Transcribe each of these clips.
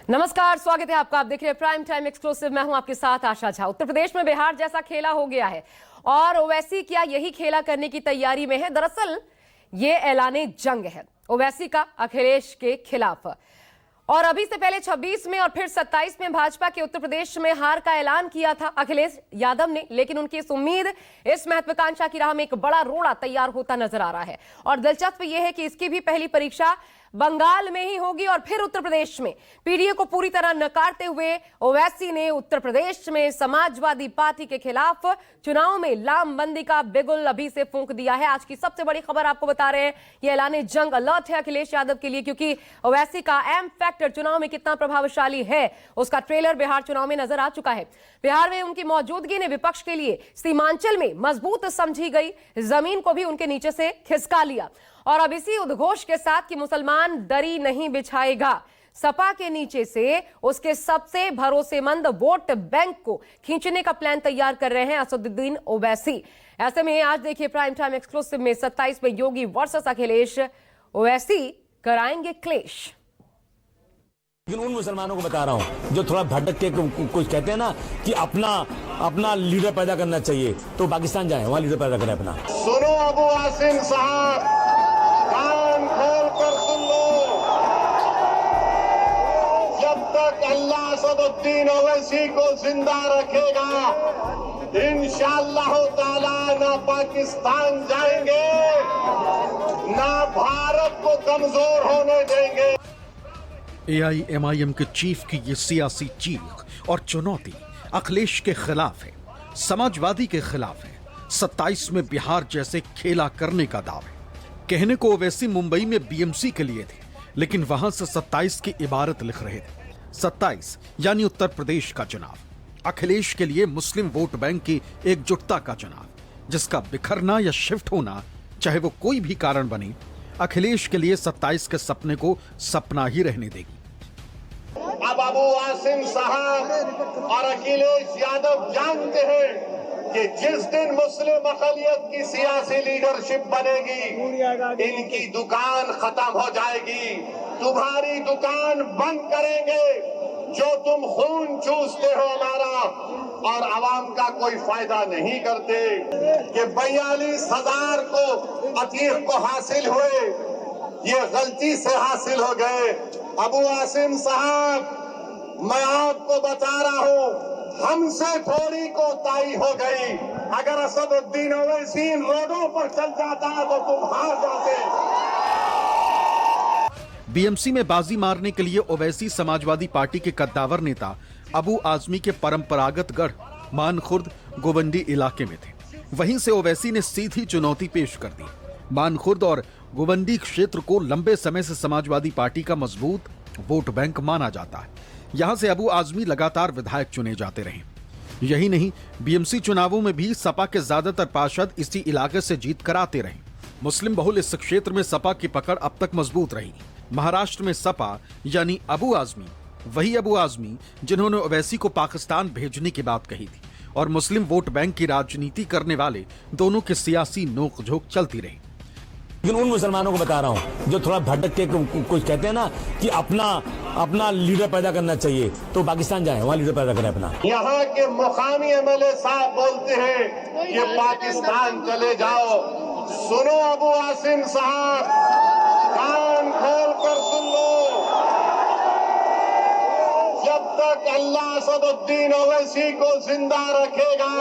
नमस्कार, स्वागत है आपका। आप देख रहे हैं प्राइम टाइम एक्सक्लूसिव। मैं हूं आपके साथ आशा झा। उत्तर प्रदेश में बिहार जैसा खेला हो गया है और ओवैसी क्या यही खेला करने की तैयारी में है? दरअसल ये ऐलाने जंग है ओवैसी का अखिलेश के खिलाफ। और अभी से पहले 26 में और फिर 27 में भाजपा के उत्तर प्रदेश में हार का ऐलान किया था अखिलेश यादव ने, लेकिन उनकी इस उम्मीद, इस महत्वाकांक्षा की राह में एक बड़ा रोड़ा तैयार होता नजर आ रहा है। और दिलचस्प यह है कि इसकी भी पहली परीक्षा बंगाल में ही होगी और फिर उत्तर प्रदेश में। पीडीए को पूरी तरह नकारते हुए ओवैसी ने उत्तर प्रदेश में समाजवादी पार्टी के खिलाफ चुनाव में लामबंदी का बिगुल अभी से फूंक दिया है। आज की सबसे बड़ी खबर आपको बता रहे हैं, यह ऐलान जंग अलर्ट है अखिलेश यादव के लिए, क्योंकि ओवैसी का एम फैक्टर चुनाव में कितना प्रभावशाली है उसका ट्रेलर बिहार चुनाव में नजर आ चुका है। बिहार में उनकी मौजूदगी ने विपक्ष के लिए सीमांचल में मजबूत समझी गई जमीन को भी उनके नीचे से खिसका लिया। और अब इसी उद्घोष के साथ कि मुसलमान दरी नहीं बिछाएगा, सपा के नीचे से उसके सबसे भरोसेमंद वोट बैंक को खींचने का प्लान तैयार कर रहे हैं असदुद्दीन ओवैसी। ऐसे में आज देखिए प्राइम टाइम एक्सक्लूसिव में 27 में योगी वर्सेस अखिलेश, ओवैसी कराएंगे क्लेश। लेकिन उन मुसलमानों को बता रहा हूं जो थोड़ा भटक के कुछ कहते हैं ना कि अपना लीडर पैदा करना चाहिए, तो पाकिस्तान जाए, वहां लीडर पैदा करें अपना। सुनो अबू आसिम साहब, कान खोल कर सुन लो। जब तक अल्लाह असदुद्दीन ओवैसी को जिंदा रखेगा, इंशाअल्लाह ताला ना पाकिस्तान जाएंगे, ना भारत को कमजोर होने देंगे। AIMIM के चीफ की ये सियासी चीख और चुनौती अखिलेश के खिलाफ है, समाजवादी के खिलाफ है। 27 में बिहार जैसे खेला करने का दावा है। कहने को ओवैसी मुंबई में BMC के लिए थे, लेकिन वहां से 27 की इबारत लिख रहे थे। 27 यानी उत्तर प्रदेश का चुनाव, अखिलेश के लिए मुस्लिम वोट बैंक की एकजुटता का चुनाव, जिसका बिखरना या शिफ्ट होना, चाहे वो कोई भी कारण बने, अखिलेश के लिए 27 के सपने को सपना ही रहने देगी। अब अबू आसिम साहब और अखिलेश यादव जानते हैं कि जिस दिन मुस्लिम अक़लियत की सियासी लीडरशिप बनेगी, इनकी दुकान खत्म हो जाएगी, तुम्हारी दुकान बंद करेंगे। जो तुम खून चूसते हो हमारा और आवाम का कोई फायदा नहीं करते, कि 42,000 को अतीक को हासिल हुए, ये गलती से हासिल हो गए। अबू आसिम साहब, मैं आपको बता रहा हूं, हमसे थोड़ी कोताही हो गई। अगर असदुद्दीन ओवैसी रोडों पर चल जाता तो तुम हार जाते। BMC में बाजी मारने के लिए ओवैसी समाजवादी पार्टी के कद्दावर नेता अबू आजमी के परंपरागत गढ़ मानखुर्द गोवंडी इलाके में थे। वहीं से ओवैसी ने सीधी चुनौती पेश कर दी। मानखुर्द और गोवंडी क्षेत्र को लंबे समय से समाजवादी पार्टी का मजबूत वोट बैंक माना जाता है। यहां से अबू आजमी लगातार विधायक चुने जाते रहे। यही नहीं, BMC चुनावों में भी सपा के ज्यादातर पार्षद इसी इलाके से जीत कर आते रहे। मुस्लिम बहुल इस क्षेत्र में सपा की पकड़ अब तक मजबूत रही। महाराष्ट्र में सपा यानी अबू आजमी, वही अबू आजमी जिन्होंने ओवैसी को पाकिस्तान भेजने की बात कही थी, और मुस्लिम वोट बैंक की राजनीति करने वाले दोनों की सियासी नोकझोंक चलती रही। लेकिन उन मुसलमानों को बता रहा हूं जो थोड़ा भटक के कुछ कहते हैं ना कि अपना लीडर पैदा करना चाहिए, तो पाकिस्तान जाए, वहां लीडर पैदा करें अपना। यहाँ के मुकामी MLA साहब बोलते हैं कि पाकिस्तान चले जाओ। सुनो अबू आसिम साहब, कान खोल कर सुन लो। जब तक अल्लाह असदुद्दीन ओवैसी को जिंदा रखेगा,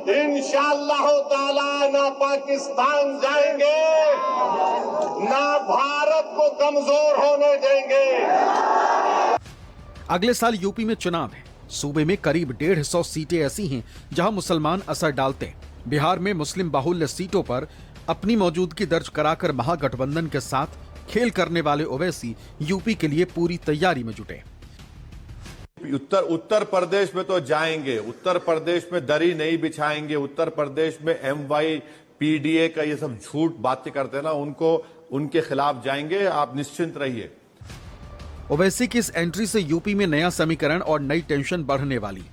इंशाअल्लाह ताला ना पाकिस्तान जाएंगे, ना भारत को कमजोर होने देंगे। अगले साल यूपी में चुनाव है। सूबे में करीब 150 सीटें ऐसी हैं जहां मुसलमान असर डालते हैं। बिहार में मुस्लिम बाहुल्य सीटों पर अपनी मौजूदगी दर्ज कराकर महागठबंधन के साथ खेल करने वाले ओवैसी यूपी के लिए पूरी तैयारी में जुटे। उत्तर प्रदेश में तो जाएंगे, उत्तर प्रदेश में दरी नहीं बिछाएंगे। उत्तर प्रदेश में MY PDA का ये सब झूठ बातें करते हैं ना, उनके खिलाफ जाएंगे, आप निश्चिंत रहिए। ओवैसी की इस एंट्री से यूपी में नया समीकरण और नई टेंशन बढ़ने वाली।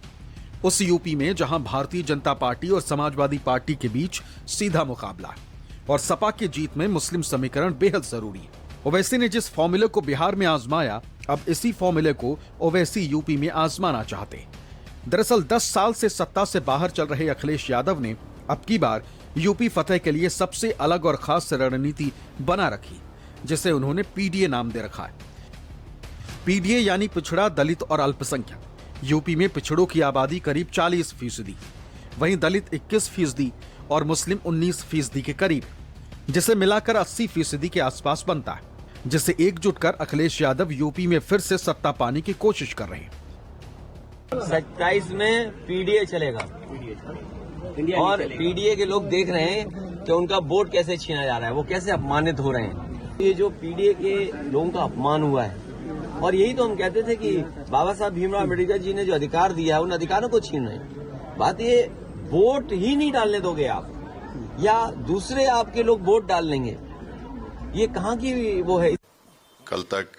उस यूपी में जहां भारतीय जनता पार्टी और समाजवादी पार्टी के बीच सीधा मुकाबला है और सपा की जीत में मुस्लिम समीकरण बेहद जरूरी है। ओवैसी ने जिस फॉर्मूले को बिहार में आजमाया, अब इसी फॉर्मूले को ओवैसी यूपी में आजमाना चाहते। दरअसल 10 साल से सत्ता से बाहर चल रहे अखिलेश यादव ने अब की बार यूपी फतेह के लिए सबसे अलग और खास रणनीति बना रखी, जिसे उन्होंने पीडीए नाम दे रखा है। पीडीए यानी पिछड़ा, दलित और अल्पसंख्यक। यूपी में पिछड़ों की आबादी करीब 40%, वहीं दलित 21% और मुस्लिम 19% के करीब, जिसे मिलाकर 80% के आसपास बनता है, जिसे एकजुट कर अखिलेश यादव यूपी में फिर से सत्ता पाने की कोशिश कर रहे हैं। 27 में पीडीए चलेगा और पीडीए के लोग देख रहे हैं कि उनका वोट कैसे छीना जा रहा है, वो कैसे अपमानित हो रहे हैं। ये जो पीडीए के लोगों का अपमान हुआ है, और यही तो हम कहते थे कि बाबा साहब भीमराव अम्बेडकर जी ने जो अधिकार दिया है उन अधिकारों को छीन रहे हैं। बात ये वोट ही नहीं डालने दोगे आप, या दूसरे आपके लोग वोट डाल लेंगे, ये कहाँ की वो है। कल तक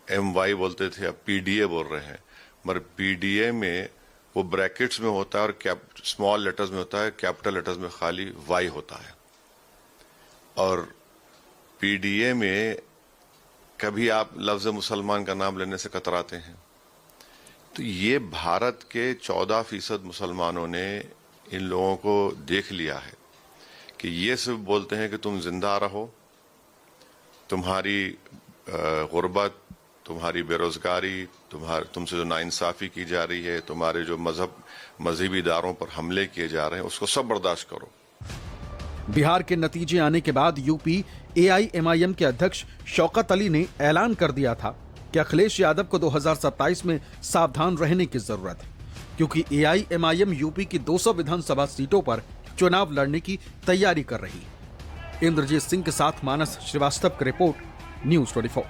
MY बोलते थे, अब PDA बोल रहे हैं, मगर PDA में वो ब्रैकेट्स में होता है और स्मॉल लेटर्स में होता है, कैपिटल लेटर्स में खाली Y होता है। और PDA में कभी आप लफ्ज मुसलमान का नाम लेने से कतराते हैं। तो ये भारत के 14% मुसलमानों ने इन लोगों को देख लिया है कि ये सिर्फ बोलते हैं कि तुम जिंदा रहो, तुम्हारी गुर्बत, तुम्हारी बेरोजगारी, तुमसे जो नाइंसाफी की जा रही है, तुम्हारे जो मजहबी इदारों पर हमले किए जा रहे हैं, उसको सब बर्दाश्त करो। बिहार के नतीजे आने के बाद यूपी AIMIM के अध्यक्ष शौकत अली ने ऐलान कर दिया था कि अखिलेश यादव को 2027 में सावधान रहने की जरूरत है, क्योंकि AIMIM यूपी की 200 विधानसभा सीटों पर चुनाव लड़ने की तैयारी कर रही है। इंद्रजीत सिंह के साथ मानस श्रीवास्तव की रिपोर्ट, न्यूज़ 24।